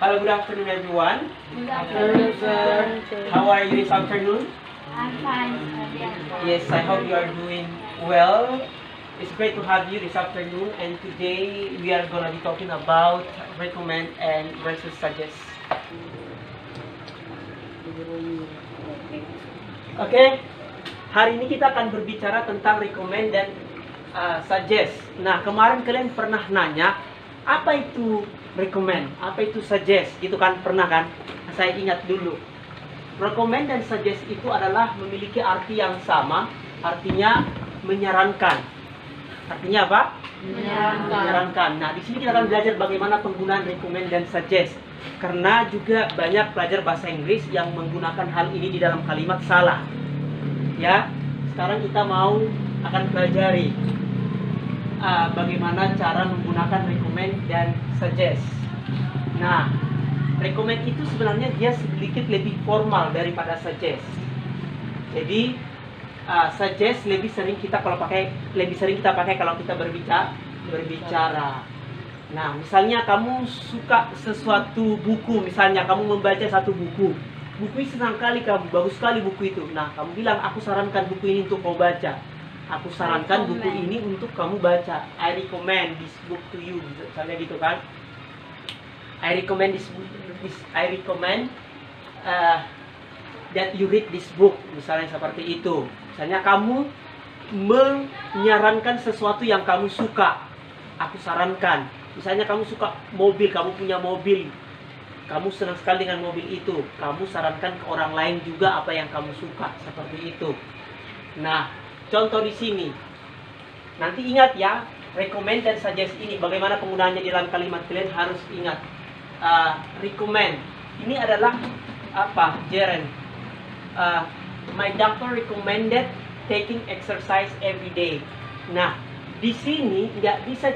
Hello, good afternoon, everyone. Good afternoon, sir. How are you this afternoon? I'm fine. Yes, I hope you are doing well. It's great to have you this afternoon, and today we are gonna be talking about recommend and versus suggest. Oke, hari ini kita akan berbicara tentang recommend dan suggest. Nah, kemarin kalian pernah nanya apa itu recommend, apa itu suggest, gitu kan? Pernah kan? Saya ingat dulu. Recommend dan suggest itu adalah memiliki arti yang sama, artinya menyarankan. Artinya apa? Menyarankan. Nah, di sini kita akan belajar bagaimana penggunaan recommend dan suggest. Karena juga banyak pelajar bahasa Inggris yang menggunakan hal ini di dalam kalimat salah. Ya, sekarang kita akan pelajari bagaimana cara menggunakan recommend dan suggest. Nah, recommend itu sebenarnya dia sedikit lebih formal daripada suggest. Jadi suggest lebih sering kita pakai kalau kita berbicara. Nah, misalnya kamu suka sesuatu buku, misalnya kamu membaca satu buku. Buku ini senang kali kamu, bagus sekali buku itu. Nah, kamu bilang, aku sarankan buku ini untuk kau baca. Aku sarankan buku ini untuk kamu baca. I recommend this book to you, misalnya gitu kan. I recommend that you read this book, misalnya seperti itu. Misalnya kamu menyarankan sesuatu yang kamu suka. Aku sarankan. Misalnya kamu suka mobil, kamu punya mobil. Kamu senang sekali dengan mobil itu. Kamu sarankan ke orang lain juga apa yang kamu suka, seperti itu. Nah, contoh di sini. Nanti ingat ya, recommend dan suggest ini bagaimana penggunaannya di dalam kalimat, kalian harus ingat. Recommend ini adalah apa? Jeren. My doctor recommended taking exercise every day. Nah, di sini nggak bisa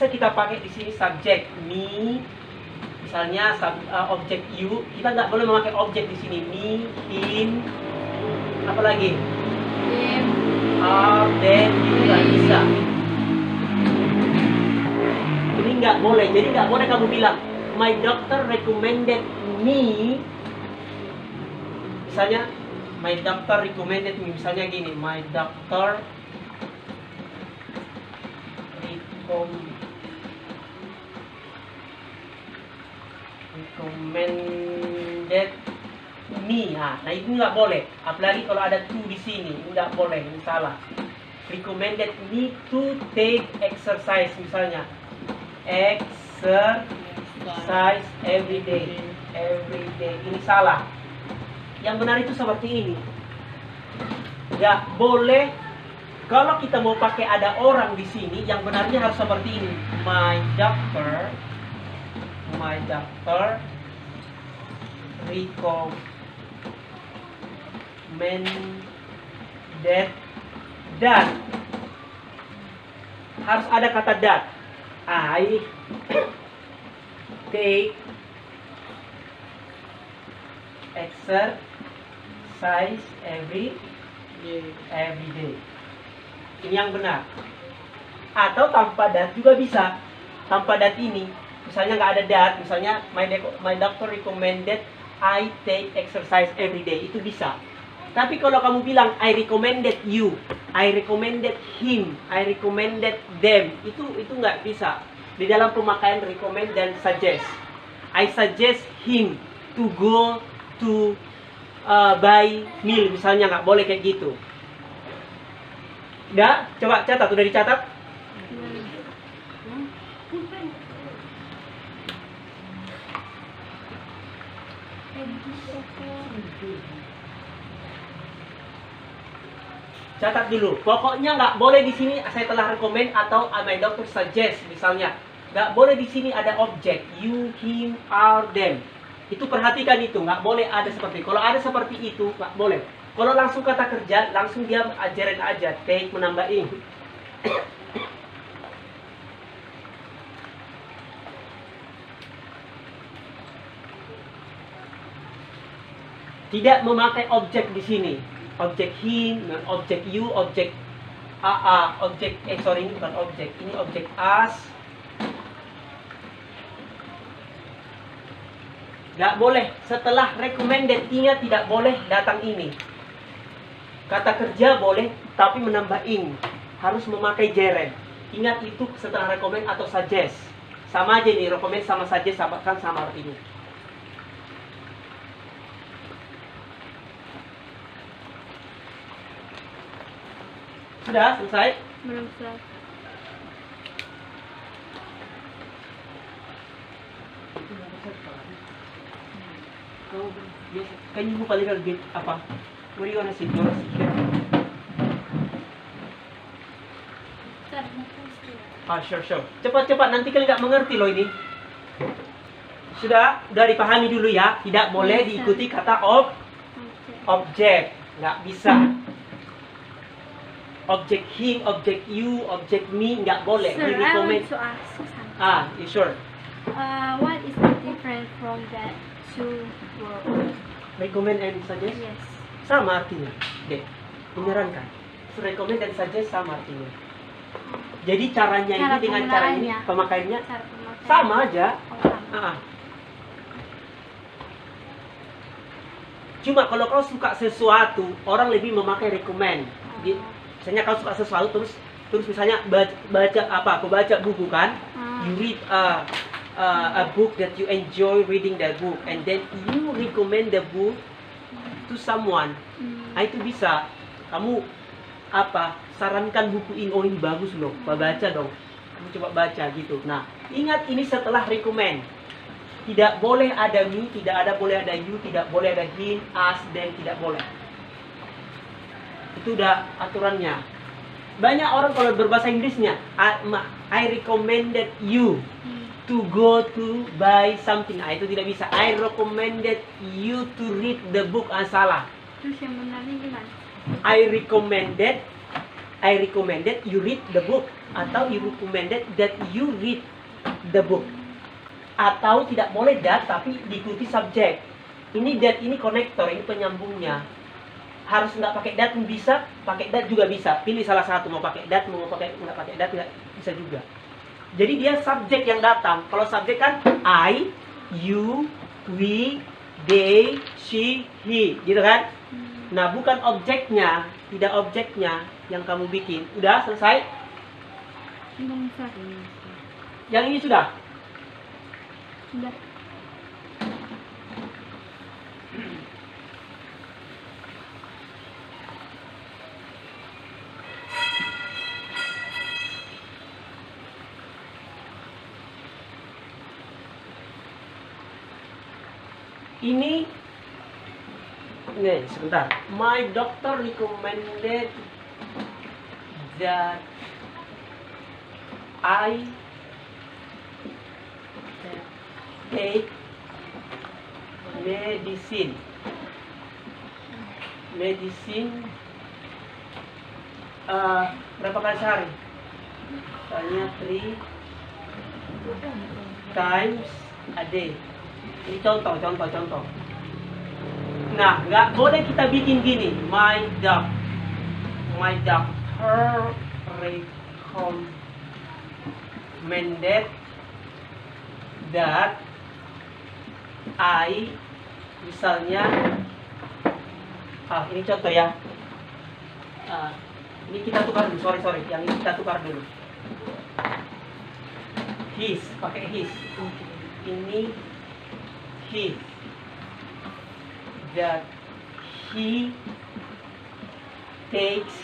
kita pakai di sini subjek me, misalnya objek you. Kita nggak boleh memakai objek di sini me, him, apa lagi? Him, are, them, itu nggak bisa. Ini nggak boleh. Jadi nggak boleh kamu bilang my doctor recommended me. Misalnya my doctor recommended me. Misalnya gini, my doctor recommended me. Nah, itu nggak boleh. Apalagi kalau ada to di sini, nggak boleh. Ini salah. Recommended me to take exercise, misalnya exercise every day. Ini salah. Yang benar itu seperti ini. Nggak boleh. Kalau kita mau pakai ada orang di sini, yang benarnya harus seperti ini. My doctor recommended that. Harus ada kata that. I take exercise every day. Ini yang benar. Atau tanpa that juga bisa. Tanpa that ini, misalnya nggak ada that, misalnya my doctor recommended I take exercise every day, itu bisa. Tapi kalau kamu bilang I recommended you, I recommended him, I recommended them, itu nggak bisa. Di dalam pemakaian recommend dan suggest. I suggest him to go to buy meal, misalnya, nggak boleh kayak gitu. Udah, coba catat, udah dicatat? Catat dulu. Pokoknya nggak boleh di sini saya telah rekomend atau my doctor suggest, misalnya. Nggak boleh di sini ada objek you, him, are, them. Itu perhatikan itu, nggak boleh ada seperti. Kalau ada seperti itu nggak boleh. Kalau langsung kata kerja, langsung dia ajarin aja, take menambah ing. Tidak memakai objek di sini. Objek him, objek you, objek ini bukan objek, ini objek us. Nggak boleh. Setelah recommended, ingat tidak boleh datang ini. Kata kerja boleh, tapi menambah ing. Harus memakai gerund. Ingat itu setelah recommend atau suggest. Sama aja nih, recommend sama suggest kan sama artinya. Sudah selesai? Belum selesai. Can you move a little bit? Apa? Where you wanna sit? You wanna sit here? Sure. Cepat. Nanti kalian nggak mengerti loh ini. Sudah dipahami dulu ya. Tidak boleh diikuti kata objek. Nggak bisa. Objek him, objek you, objek me, nggak boleh. Sir, We I recommend. want to ask something. You sure? What is the difference from that two words? Recommend and suggest? Yes. Sama artinya. Dek, menyarankan. Recommend dan suggest sama artinya. Jadi caranya Cara ini dengan cara ini, penggunaannya. pemakaiannya Cara pemakaian. sama aja. Oh, sama. Cuma kalau kau suka sesuatu, orang lebih memakai recommend. Misalnya kau suka sesuatu terus misalnya baca apa? Kau baca buku kan? You read a book that you enjoy reading that book, and then you recommend the book to someone. Itu bisa. Kamu sarankan buku ini, oh ini bagus loh, baca dong. Kamu coba baca gitu. Nah, ingat ini setelah recommend. Tidak boleh ada me, boleh ada you, tidak boleh ada him, us, them, tidak boleh. Itu udah aturannya. Banyak orang kalau berbahasa Inggrisnya, I recommended you to go to buy something. Itu tidak bisa. I recommended you to read the book. Salah. Terus yang benarnya gimana? I recommended you read the book, atau you recommended that you read the book. Atau tidak boleh that tapi diikuti subjek. Ini that, ini konektor, ini penyambungnya. Harus nggak pakai that pun bisa, pakai that juga bisa. Pilih salah satu, mau pakai that, mau pakai nggak pakai that, tidak bisa juga. Jadi dia subjek yang datang. Kalau subjek kan I, you, we, they, she, he, gitu kan? Nah, bukan objeknya, tidak objeknya yang kamu bikin. Udah selesai? Belum selesai. Yang ini sudah? Sudah. Ini nih, sebentar. My doctor recommended that I take medicine. Berapa kali sehari? Misalnya 3 times a day. Ini contoh. Nah, nggak boleh kita bikin gini. My doctor recommended that I, misalnya, ini contoh ya. Ini kita tukar dulu. Sorry. Yang ini kita tukar dulu. His, pakai his. Ini his. That he takes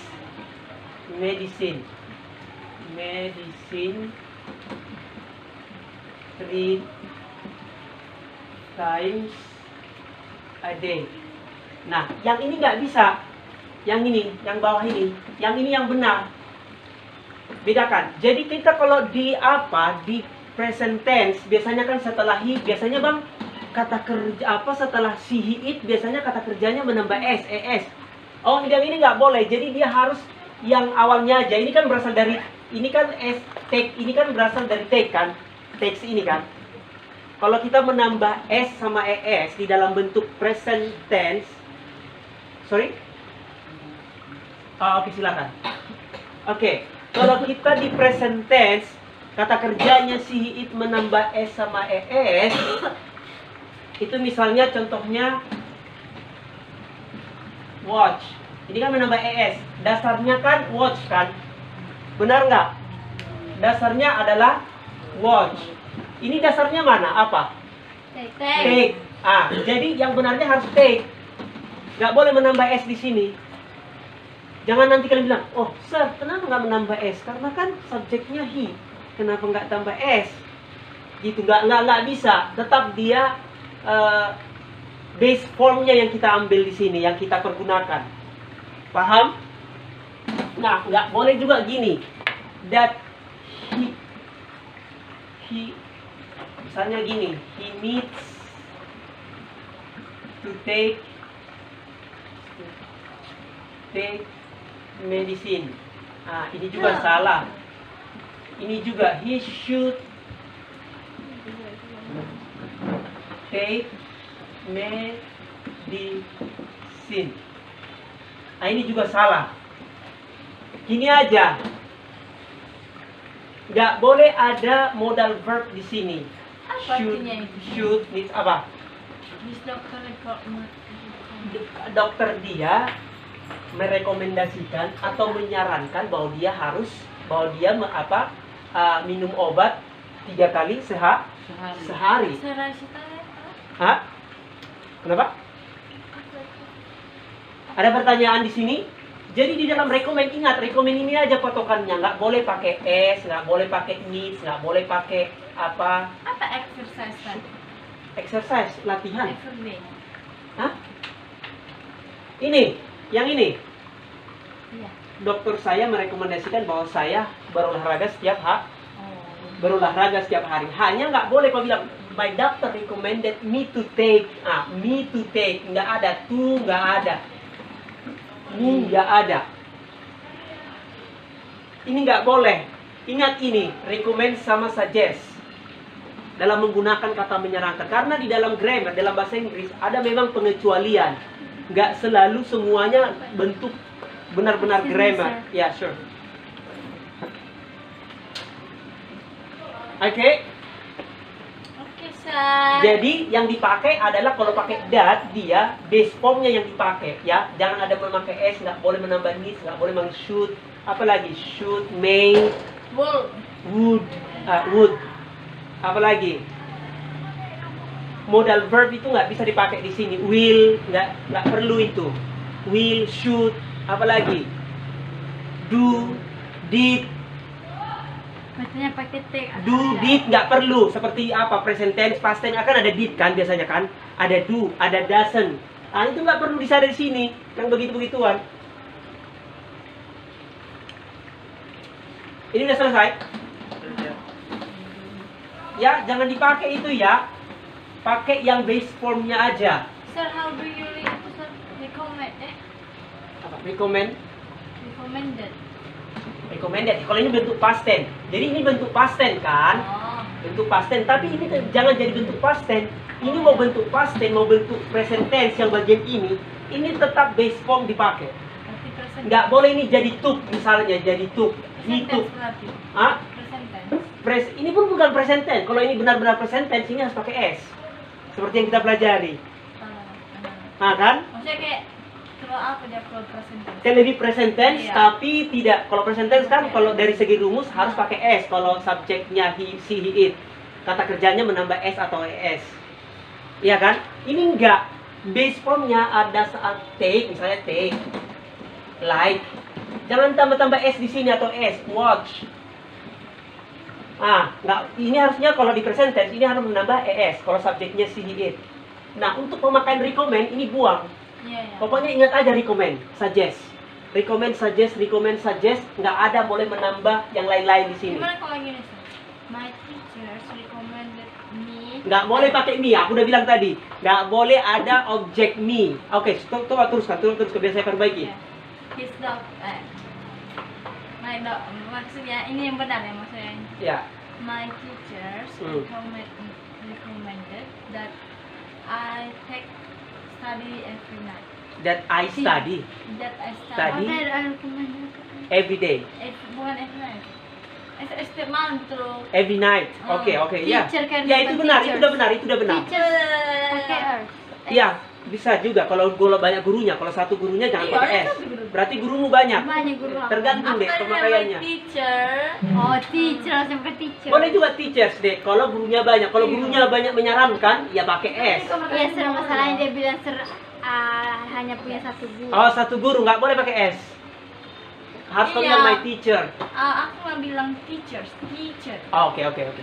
medicine 3 times a day. Nah, yang ini nggak bisa. Yang ini, yang bawah ini. Yang ini yang benar. Bedakan. Jadi kita kalau di present tense, biasanya kan setelah he, biasanya bang, kata kerja setelah si he it, biasanya kata kerjanya menambah s, es. Oh, yang ini nggak boleh. Jadi dia harus yang awalnya aja. Ini kan berasal dari, ini kan take, ini kan berasal dari take kan, text ini kan. Kalau kita menambah s sama es di dalam bentuk present tense, sorry. Oke, silakan. Oke, kalau kita di present tense, kata kerjanya si he it menambah s sama es. Itu misalnya contohnya watch. Ini kan menambah es. Dasarnya kan watch kan? Benar nggak? Dasarnya adalah watch. Ini dasarnya mana? Apa? Take. Take. Jadi yang benarnya harus take. Nggak boleh menambah s di sini. Jangan nanti kalian bilang, oh sir, kenapa nggak menambah s? Karena kan subjeknya he. Kenapa nggak tambah s? Gitu, nggak bisa. Tetap dia base formnya yang kita ambil di sini, yang kita pergunakan. Paham? Nah, nggak boleh juga gini. That he misalnya gini, he needs to take medicine. Ini juga salah. Ini juga he should take medicine. Ini juga salah. Gini aja. Nggak boleh ada modal verb di sini. Apa artinya itu? Should, needs apa? This doctor recommend. Dokter dia merekomendasikan atau menyarankan bahwa dia minum obat 3 kali sehari. Hah? Kenapa? Ada pertanyaan di sini? Jadi di dalam rekomend, ingat, rekomend ini aja patokannya. Nggak boleh pakai S, nggak boleh pakai needs, nggak boleh pakai apa. Apa exercise tadi? Exercise, latihan. Exercise. Hah? Ini, yang ini. Iya. Dokter saya merekomendasikan bahwa saya berolahraga setiap hari. Hanya nggak boleh kau bilang, my doctor recommended me to take. Me to take. Nggak ada, to nggak ada. Ini nggak ada. Ini nggak boleh. Ingat ini, recommend sama suggest. Dalam menggunakan kata menyarankan. Karena di dalam grammar, dalam bahasa Inggris, ada memang pengecualian. Nggak selalu semuanya bentuk benar-benar grammar. Ya, sure. Oke. Oke, sir. Jadi yang dipakai adalah kalau pakai that, dia base formnya yang dipakai, ya. Jangan ada memakai s, nggak boleh menambah needs, nggak boleh meng should, apalagi should, may, would. Apalagi modal verb itu nggak bisa dipakai di sini. Will, nggak perlu itu. Will, should, apalagi do, did. Bacanya pakai T. Do, did, nggak perlu. Seperti apa? Present tense, past tense, akan ada did kan biasanya kan? Ada do, ada doesn't. Itu nggak perlu bisa ada di sini. Yang begitu-begituan. Ini udah selesai? Ya, jangan dipakai itu ya. Pakai yang base formnya aja. Sir, how do you recommend? Apa? Recommended. Kalau ini bentuk past tense. Jadi ini bentuk past tense kan? Oh. Bentuk past tense. Tapi ini jangan jadi bentuk past tense. Ini mau bentuk past tense, mau bentuk present tense yang bagian ini tetap base form dipakai. Berarti present. Nggak boleh ini jadi took misalnya, jadi took. He took. Present tense. Ini pun bukan present tense. Kalau ini benar-benar present tense, ini harus pakai s. Seperti yang kita pelajari. Kan? Maksudnya kayak kalau apa dia kalau present tense? Kan lebih present tense, Iya. tapi tidak. Kalau present tense kan kalau dari segi rumus harus pakai s. Kalau subjeknya he, she, he, it. Kata kerjanya menambah s atau es. Iya kan? Ini enggak. Base formnya ada saat take, misalnya take, like. Jangan tambah-tambah s di sini atau s. Watch. Enggak. Ini harusnya kalau di present tense ini harus menambah es. Kalau subjeknya she, he, it. Nah, untuk pemakaian recommend ini buang. Iya. Pokoknya ingat aja recommend, suggest. Recommend, suggest. Nggak ada boleh menambah yang lain-lain di sini. Gimana kalau gini, sir? My teachers recommended me. Nggak boleh pakai me, aku udah bilang tadi. Nggak boleh ada objek me. Oke, coba teruskan, terus biar saya perbaiki. Yeah. His dog. Maksudnya ini yang benar ya maksudnya. Ya. My teachers recommended that I take study every night. That I study That I study. Study. I recommended. every day. Bukan every night. Setiap malam terus. Every night. Oke, oke, ya. Teacher can Ya, itu be benar, itu teachers. udah benar, itu udah benar. Teacher pakai R. Ya, bisa juga kalau banyak gurunya. Kalau satu gurunya jangan Iya, pakai ada S. satu guru. Berarti gurumu banyak. Banyak guru aku. Tergantung deh After pemakaiannya. my teacher. Oh, teacher langsung pakai teacher. Boleh juga teachers deh. Kalau gurunya banyak, kalau gurunya banyak menyarankan, ya pakai S. Iya, serem masalahnya dia bilang hanya punya satu guru. Oh, satu guru nggak boleh pakai S. Harus Iya. bilang my teacher. Aku mau bilang teacher. Oh, oke, oke, oke.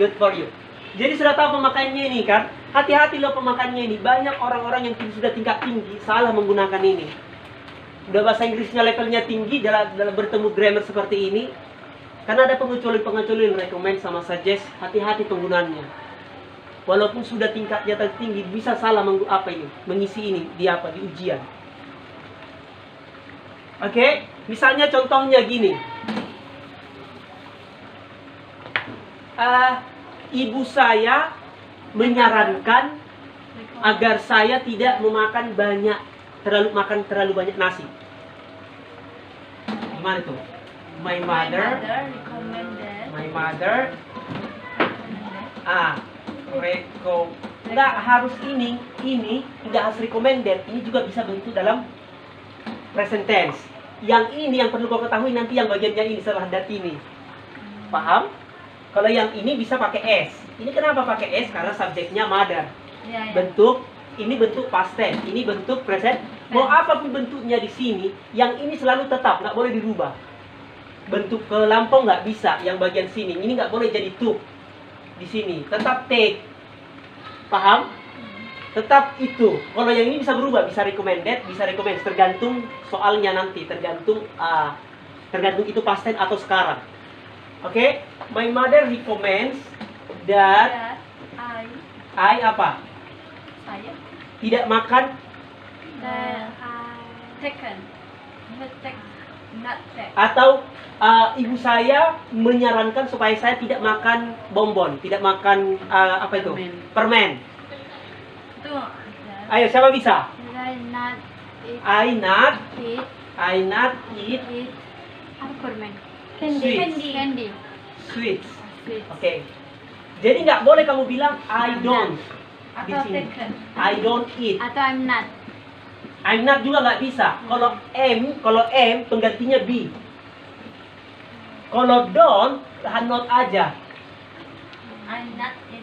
Good for you. Jadi sudah tahu pemakaiannya ini kan? Hati-hati loh pemakaiannya ini. Banyak orang-orang yang sudah tingkat tinggi salah menggunakan ini. Udah bahasa Inggrisnya levelnya tinggi dalam bertemu grammar seperti ini. Karena ada pengecualian recommend sama suggest. Hati-hati penggunaannya. Walaupun sudah tingkatnya tertinggi, bisa salah mengisi ini di ujian. Oke, misalnya contohnya gini. Ibu saya menyarankan agar saya tidak makan terlalu banyak nasi. Gimana tuh? My mother recommended. Nggak harus ini nggak harus recommended. Ini juga bisa bentuk dalam present tense. Yang ini yang perlu kau ketahui nanti yang bagiannya ini setelah dat ini. Paham? Kalau yang ini bisa pakai S. Ini kenapa pakai S? Karena subjeknya mother. Ya, ya. Ini bentuk past tense, ini bentuk present. Mau apapun bentuknya di sini, yang ini selalu tetap, nggak boleh dirubah. Bentuk ke lampau nggak bisa, yang bagian sini. Ini nggak boleh jadi took di sini. Tetap take. Paham? Tetap itu. Kalau yang ini bisa berubah, bisa recommended, bisa recommend, tergantung soalnya nanti, tergantung itu past tense atau sekarang. Oke? My mother recommends that I apa? Saya Tidak makan taken. Not take. atau ibu saya menyarankan supaya saya tidak makan bonbon, tidak makan apa itu? Permen. Itu. Ayo, siapa bisa? I not eat I not eat apa permen? Sweets. Candy. sweets. Sweets. Oke. Jadi nggak boleh kamu bilang I don't di Atau sini. taken. I don't eat. Atau I'm not. I'm not juga nggak bisa. Kalau M penggantinya be. Kalau don't, not aja.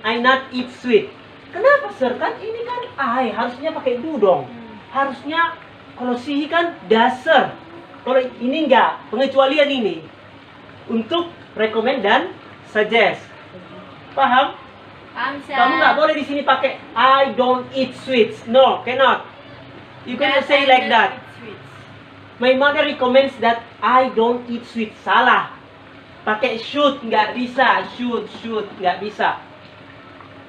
I not eat sweet. Kenapa sir? Kan ini kan I, harusnya pakai do dong. Harusnya kalau si kan dasar. Kalau ini enggak, pengecualian ini. Untuk recommend dan suggest. Paham? Kamu nggak boleh di sini pakai I don't eat sweets. No, cannot. You cannot say like that. My mother recommends that I don't eat sweets. Salah. Pakai should nggak bisa. Should nggak bisa.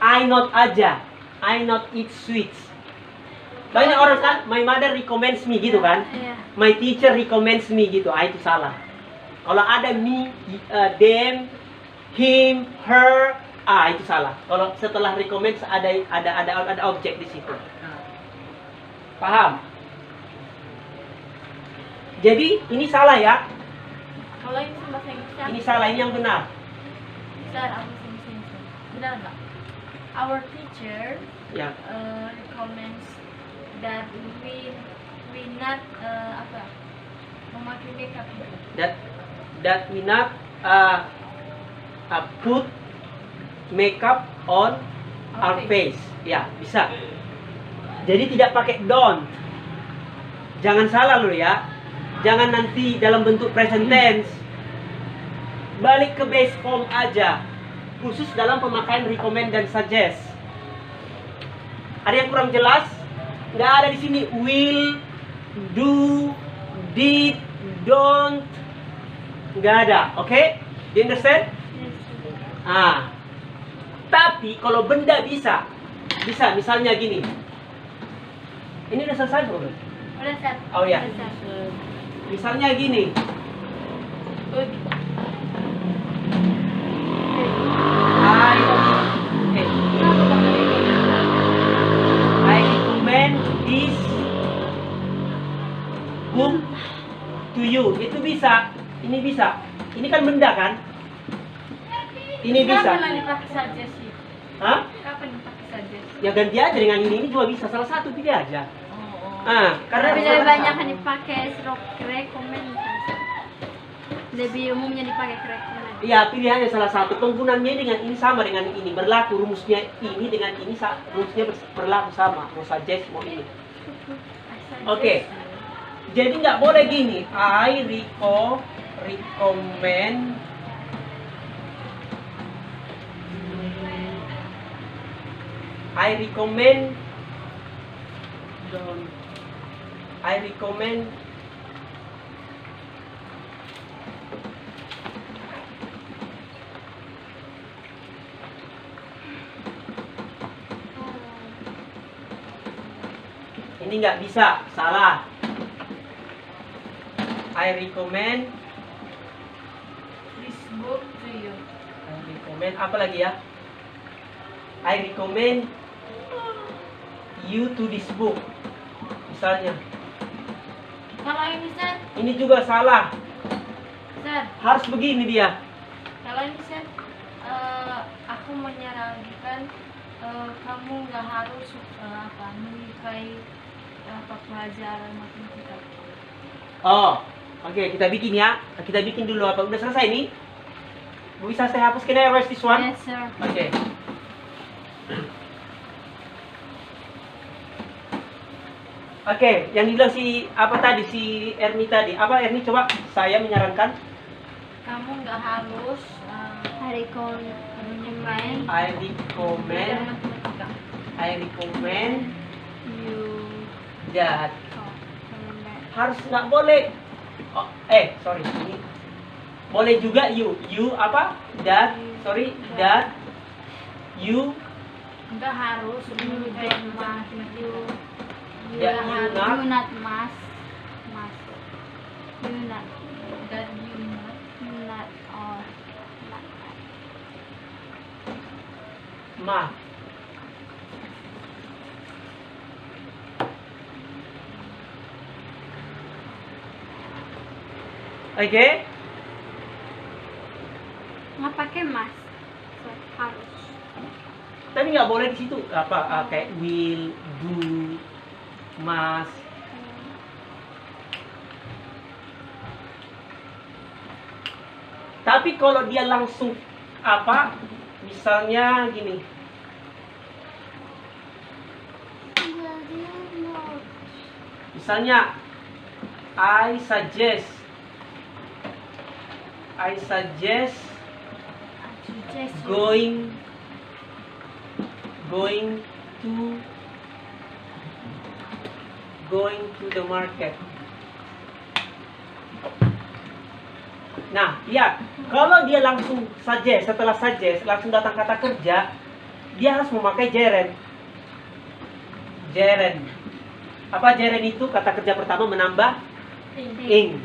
I not aja. I not eat sweets. Banyak orang kan, my mother recommends me gitu kan. Iya. My teacher recommends me gitu. Itu salah. Kalau ada me, them, him, her, itu salah. Kalau setelah recommends ada objek di situ. Paham? Jadi ini salah ya. Kalau ini bahasa Inggris. Ini salah, ini yang benar. Bentar, aku sini. Benar nggak? Our teacher Ya. recommends that we not memakai makeup itu. That we not put makeup on our face. Ya, bisa. Jadi tidak pakai don't. Jangan salah loh ya. Jangan nanti dalam bentuk present tense. Balik ke base form aja. Khusus dalam pemakaian recommend dan suggest. Ada yang kurang jelas? Nggak ada di sini will, do, did, don't. Nggak ada, oke? Do you understand? Tapi kalau benda bisa misalnya gini. Ini udah selesai belum? Udah set. Oh ya. Udah set. Misalnya gini. I recommend this book to you. Itu bisa. Ini bisa. Ini kan benda kan? Ini bisa. Kapan dipakai suggest sih? Hah? Kapan dipakai suggest? Ya ganti aja dengan ini juga bisa. Salah satu pilih aja. Oh. Karena Tapi salah lebih banyak satu. kan dipakai recommend. Lebih umumnya dipakai recommend. Iya, pilihannya salah satu. Penggunaannya dengan ini sama dengan ini. Berlaku rumusnya ini dengan ini rumusnya berlaku sama. Mau suggest, mau ini. Oke. Jadi nggak boleh gini. Recommend. I recommend. I recommend. Ini nggak bisa, salah. I recommend. This book to you. I recommend apa lagi ya? I recommend you to this book. Misalnya, Kalau ini Sir, ini juga salah. Sir, Harus begini dia. kalau ini Sir, aku menyarankan kamu nggak harus menyukai pelajaran matematika. Oh, oke, kita bikin ya. Kita bikin dulu apa? Udah selesai nih? Bisa saya hapus? Can I erase this one? Yes, sir. Oke. Oke, yang dibilang si apa tadi si Erni tadi? Apa Erni coba? Saya menyarankan Kamu nggak harus I recommend I belajar recommend matematika. I recommend you. that. Oh, recommend. Harus nggak boleh. Oh, sorry. Ini boleh juga you apa? That. Sorry, that you Nggak harus menyukai matematika. Ya, you not. You not must. You not. Dan you not. You not or not. Ma. Oke. Nggak pakai must. So, harus. Tapi nggak boleh di situ apa kayak will, do, must. Tapi kalau dia langsung apa? Misalnya gini. Misalnya I suggest Suggest you. going to the market. Nah, lihat, kalau dia langsung suggest, setelah suggest langsung datang kata kerja, dia harus memakai gerund. Gerund. Apa gerund itu? Kata kerja pertama menambah ing.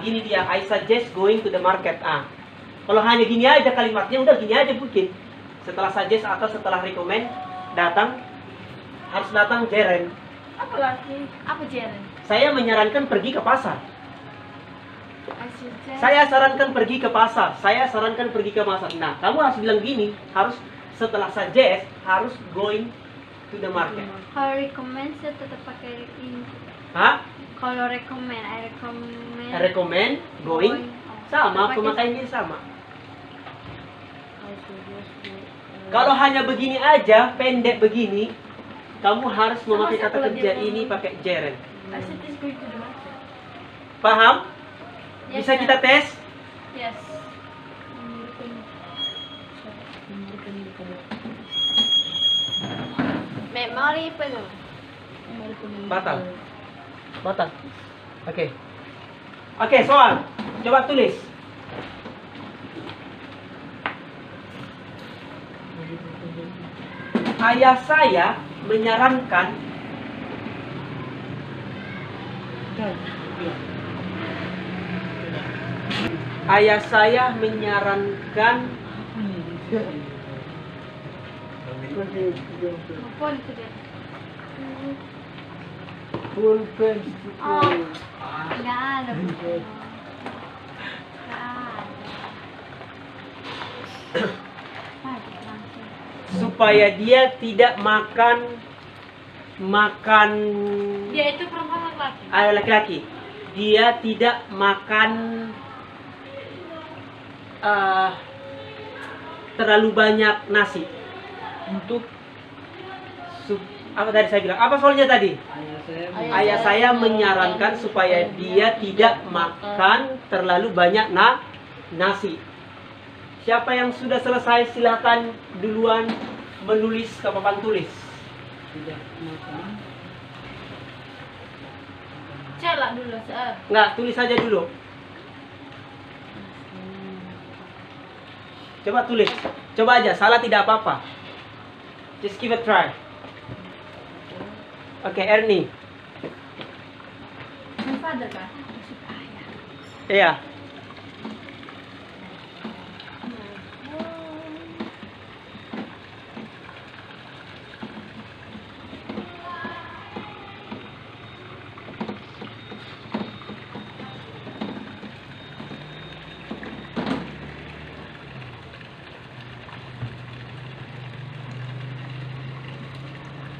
Gini dia, I suggest going to the market. Kalau hanya gini aja kalimatnya, udah gini aja bikin. Setelah suggest atau setelah recommend datang, harus datang gerund. Apa lagi? Apa Jaren? Saya menyarankan pergi ke pasar. I suggest. Saya sarankan pergi ke pasar. Saya sarankan pergi ke pasar. Nah, kamu harus bilang gini, harus setelah suggest harus going to the market. Kalau recommend saya tetap pakai in. Hah? Kalau recommend, I recommend. Recommend going sama, Pakai- pemakaiannya sama. Kalau hanya begini aja, pendek begini, kamu harus memakai Sama kata satu kerja lagi. ini pakai gerund. I suggest going to the market. Paham? Yes, Bisa sir. kita tes? Yes. Memori penuh. Batal. Batal. Oke. Oke, soal. Coba tulis. Ayah saya menyarankan Ayah saya menyarankan Apa itu dia? pulpen. Oh, nggak ada. Nggak ada. supaya dia tidak makan Dia itu perempuan laki-laki. laki-laki. Dia tidak makan terlalu banyak nasi. Untuk apa tadi saya bilang? Apa soalnya tadi? Ayah saya menyarankan supaya dia tidak makan terlalu banyak nasi. Siapa yang sudah selesai silahkan duluan menulis ke papan tulis. Celak dulu, Sir. Nggak, tulis saja dulu. Coba tulis. Coba aja, salah tidak apa-apa. Just give it a try. Oke, Ernie. My father kan? Iya.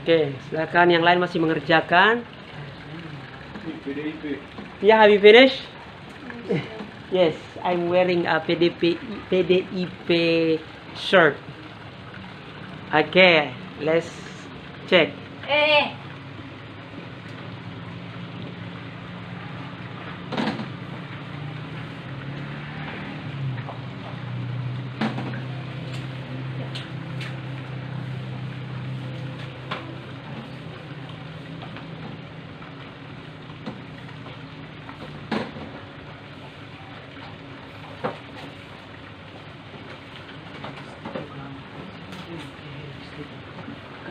Oke, silakan yang lain masih mengerjakan. Yeah, have you finished? Yes, I'm wearing a PDIP shirt. Okay, let's check.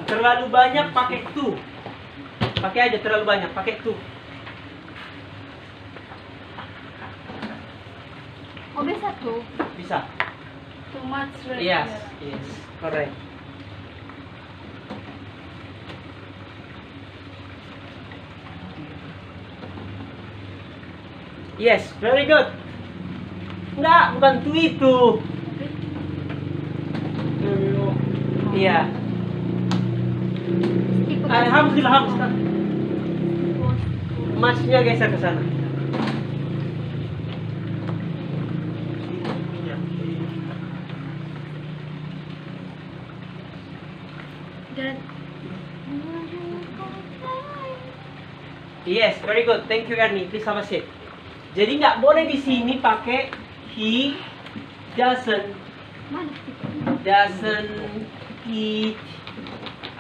Terlalu banyak pakai tu. Pakai aja terlalu banyak, pakai tu. Oh, bisa tuh. Bisa. Too much red. Yes, yes, correct. Yes, very good. Enggak, bukan tu itu. Iya. Alhamdulillah, Matchnya geser ke sana. Dan Yes, very good. Thank you, Ernie. Please have a seat. Jadi nggak boleh di sini pakai he doesn't eat.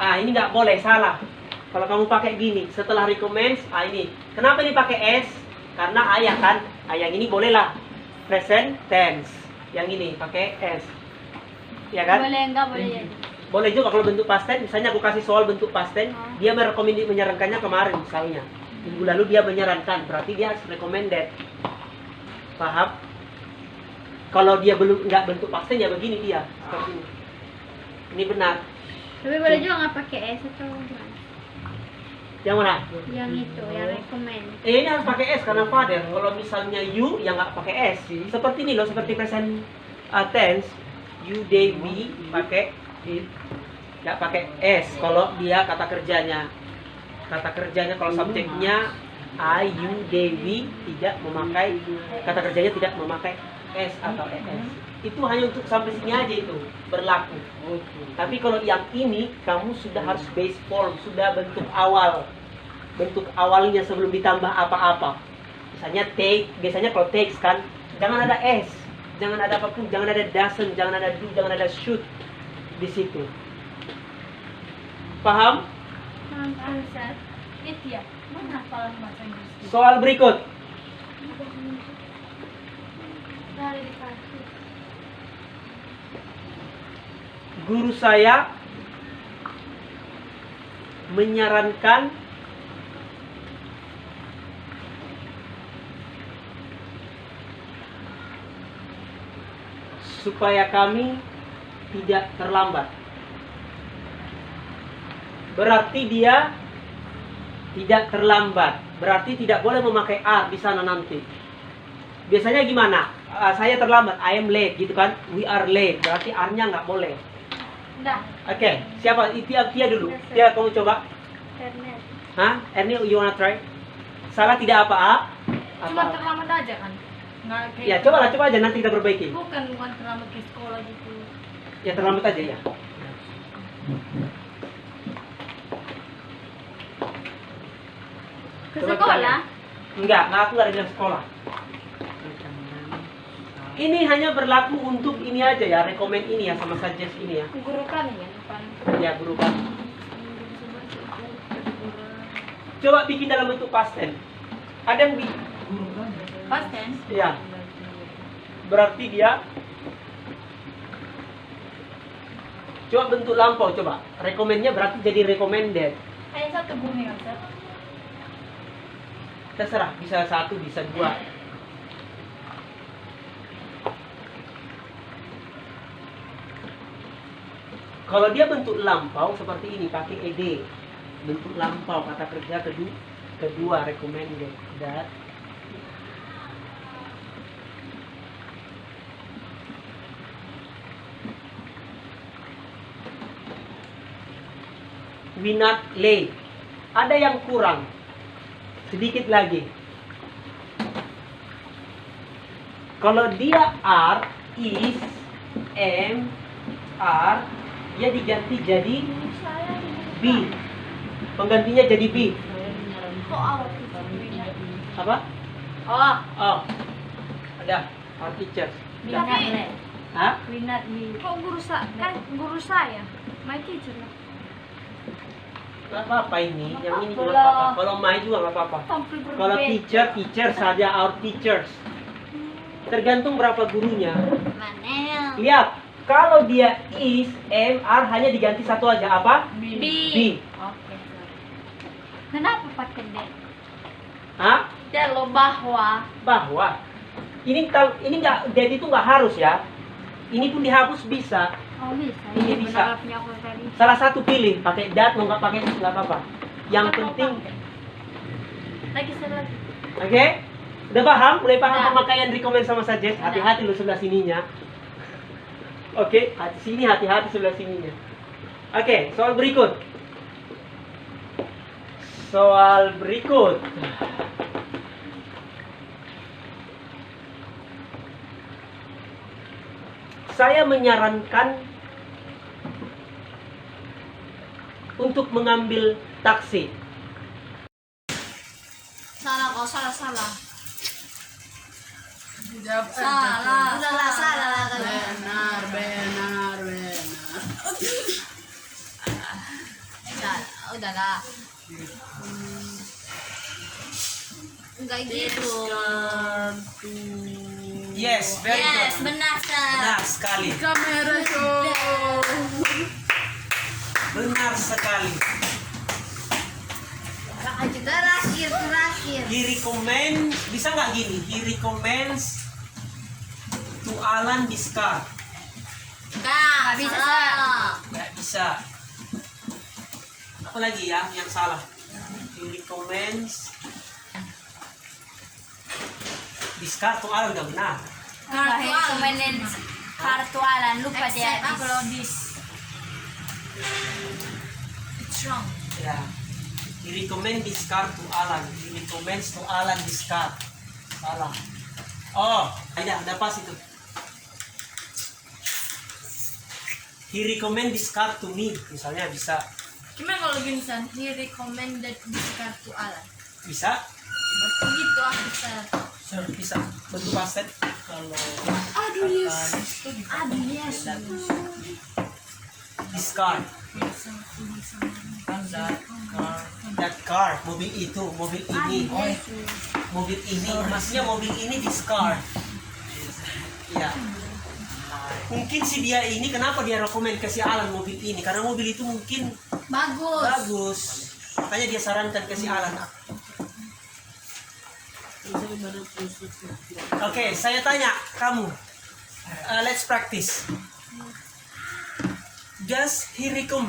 Ini nggak boleh, salah. Kalau kamu pakai gini, setelah recommends, ini. Kenapa ini pakai s? Karena ayah kan, yang ini bolehlah present tense. Yang ini pakai s, ya kan? boleh enggak boleh ya? Boleh juga kalau bentuk past tense. Misalnya aku kasih soal bentuk past tense, dia menyarankannya kemarin misalnya. Minggu lalu dia menyarankan, berarti dia harus recommended. Paham? Kalau dia belum nggak bentuk past tense ya begini dia, seperti ini. Ini benar. Tapi boleh juga nggak pakai S atau gimana? Yang mana? Yang itu, yang recommend. Ini harus pakai S karena father. Kalau misalnya you yang nggak pakai S, seperti ini loh, seperti present tense, you, they, we pakai it, nggak pakai S. Kalau dia kata kerjanya kalau subjeknya I, you, they, we tidak memakai kata kerjanya tidak memakai S atau ES. Itu hanya untuk sampai sini aja itu berlaku. Tapi kalau yang ini kamu sudah harus base form, sudah bentuk awal. Bentuk awalnya sebelum ditambah apa-apa. Misalnya take, biasanya kalau takes kan jangan ada S, jangan ada apapun, jangan ada doesn't, jangan ada do, jangan ada should di situ. Paham? Answer. Iya. Mana hafalan bahasa Inggris? Soal berikut. Dari dikasih. Guru saya menyarankan supaya kami tidak terlambat. Berarti dia tidak terlambat. Berarti tidak boleh memakai are di sana nanti. Biasanya gimana? Saya terlambat, I am late gitu kan. We are late, berarti are-nya nggak boleh. Nggak. Oke, siapa? Tia dulu. Tia, kamu coba. Internet. Hah? Ernie, you wanna try? Salah tidak apa, A? Cuma Apa? terlambat aja kan. Nggak kayak Ya, coba aja nanti kita perbaiki. bukan terlambat ke sekolah gitu. Ya, terlambat aja ya. Ke Coba kita sekolah? lihat. Enggak, aku nggak ada bilang sekolah. Ini hanya berlaku untuk ini aja ya, rekomend ini ya, sama suggest ini ya. Guru kan ya, bukan. Ya, berubah. Coba bikin dalam bentuk past tense. Ada yang Past tense. ya. Berarti dia coba bentuk lampau coba. Recommendnya berarti jadi recommended. Hanya satu bumi kan, Seth? Terserah, bisa satu, bisa dua. Kalau dia bentuk lampau seperti ini pakai ed. Bentuk lampau kata kerja kedua recommended that we not late. Ada yang kurang. Sedikit lagi. Kalau dia are, is, am, are, dia diganti jadi be. Penggantinya jadi be. Kok awal itu? Apa? Oh, Oh. Ada our teachers. minat Tapi- le. Hah? Minat di. Kok kan guru saya? My teacher lah. Nggak apa-apa ini. Yang ini juga Belum. nggak apa-apa. Kalau my juga nggak apa-apa. Tampil Kalau berbeda. teacher saja our teachers. Tergantung berapa gurunya. Manel. Lihat, kalau dia is, am, are hanya diganti satu aja apa? B. Be. Oke. Kenapa pakai D? Hah? Ya lo bahwa. Bahwa ini nggak that itu nggak harus ya. Ini pun dihapus bisa. Oh bisa. Ini Iya, bisa. benar punya aku tadi. Salah satu pilih, pakai that mau nggak pakai nggak apa-apa. Yang Nggak penting, apa-apa. Lagi saya lagi. oke? Udah paham? Mulai paham Udah. pemakaian recommend sama suggest? Udah. Hati-hati lu sebelah sininya. Oke, hati-hati sebelah sininya. Oke, soal berikut. Soal berikut. Saya menyarankan untuk mengambil taksi. Salah kau salah. Salah. Salah. Benar. Udahlah. Enggak gitu. Yes, very Yes, good. benar Seth. Benar sekali. Kamera show. Benar sekali. Terakhir. He recommends, bisa nggak gini? He recommends to Alan this car. Nggak bisa Seth. Nggak bisa. Apa lagi ya yang salah? He recommends this car to Alan udah benar. Kartualan lupa dia. Kalau dis. It's wrong. Ya. He recommend this car to Alan. He recommends to Alan this car. Salah. Oh, ada pas itu. He recommend this car to me. Misalnya bisa. Gimana kalau gini San? He recommended this car to Alan. Bisa? Begitu aku Seth. Sure, bisa. Bentuk past tense. Kalau Aduh yes. this car. That car, mobil itu, mobil ini. Mobil ini, maksudnya mobil ini this car. Ya. Mungkin si dia ini kenapa dia rekomend ke si Alan mobil ini? Karena mobil itu mungkin bagus. Makanya dia sarankan ke si Alan. Oke, saya tanya kamu. Let's practice. Does he recommend